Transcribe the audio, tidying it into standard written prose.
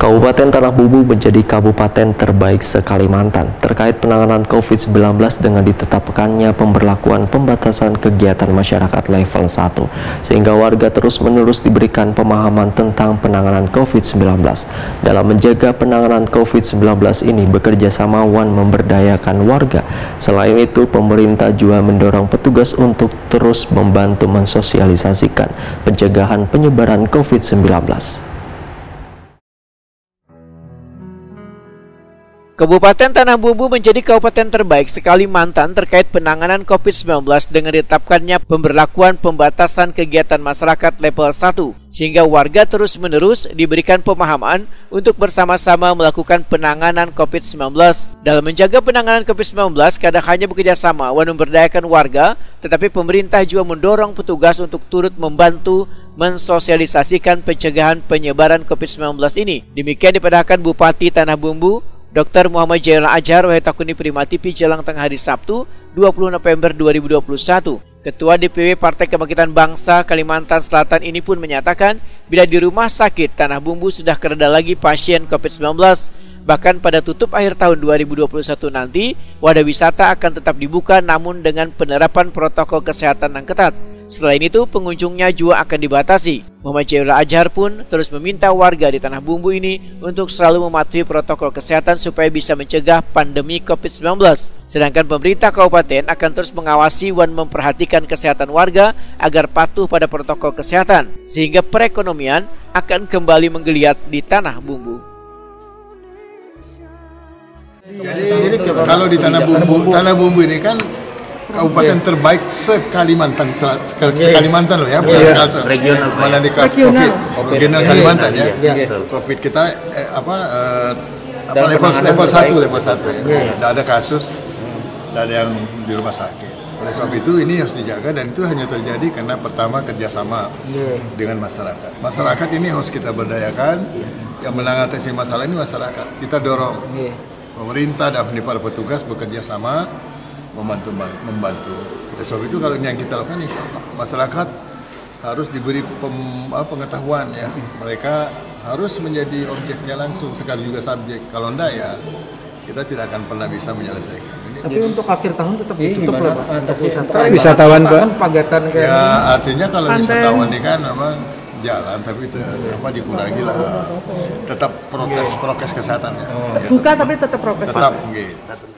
Kabupaten Tanah Bumbu menjadi kabupaten terbaik se-Kalimantan terkait penanganan COVID-19 dengan ditetapkannya pemberlakuan pembatasan kegiatan masyarakat level 1, sehingga warga terus-menerus diberikan pemahaman tentang penanganan COVID-19. Dalam menjaga penanganan COVID-19 ini bekerja sama memberdayakan warga. Selain itu, pemerintah juga mendorong petugas untuk terus membantu mensosialisasikan pencegahan penyebaran COVID-19. Kabupaten Tanah Bumbu menjadi kabupaten terbaik se-Kalimantan terkait penanganan COVID-19 dengan ditetapkannya pemberlakuan pembatasan kegiatan masyarakat level 1, sehingga warga terus-menerus diberikan pemahaman untuk bersama-sama melakukan penanganan COVID-19. Dalam menjaga penanganan COVID-19, kadang hanya bekerja sama memberdayakan warga, tetapi pemerintah juga mendorong petugas untuk turut membantu mensosialisasikan pencegahan penyebaran COVID-19 ini. Demikian dipadahkan Bupati Tanah Bumbu, Dr. Muhammad Jailul Adjar Wahetakuni Prima TV Jelang Tengah hari Sabtu 20 November 2021. Ketua DPW Partai Kebangkitan Bangsa Kalimantan Selatan ini pun menyatakan bila di rumah sakit Tanah Bumbu sudah kereda lagi pasien COVID-19. Bahkan pada tutup akhir tahun 2021 nanti, wadah wisata akan tetap dibuka namun dengan penerapan protokol kesehatan yang ketat. Selain itu, pengunjungnya juga akan dibatasi. Muhammad Jailul Adjar pun terus meminta warga di Tanah Bumbu ini untuk selalu mematuhi protokol kesehatan supaya bisa mencegah pandemi COVID-19. Sedangkan pemerintah kabupaten akan terus mengawasi dan memperhatikan kesehatan warga agar patuh pada protokol kesehatan, sehingga perekonomian akan kembali menggeliat di Tanah Bumbu. Jadi kalau di Tanah Bumbu ini kan kabupaten terbaik se-Kalimantan, se-Kalimantan loh ya, bukan regional, mana di COVID, regional Kalimantan ya. COVID kita level 1 ya. Tidak ada kasus, tidak ada yang di rumah sakit. Oleh sebab itu ini harus dijaga, dan itu hanya terjadi karena pertama kerjasama dengan masyarakat. Masyarakat ini harus kita berdayakan. Yang mengatasi masalah ini masyarakat. Kita dorong pemerintah dan para petugas bekerja sama membantu. Oleh sebab itu kalau ini yang kita lakukan, insya Allah masyarakat harus diberi pengetahuan ya. Mereka harus menjadi objeknya langsung, sekali juga subjek. Kalau enggak ya kita tidak akan pernah bisa menyelesaikan. Tapi untuk akhir tahun tetap ditutup lah Pak. Wisatawan Pak. Pagatan kayak ya artinya kalau wisatawan ini kan memang jalan, tapi itu dikurangi lah. Tetap prokes kesehatannya. Buka tapi tetap prokes. Tetap gitu.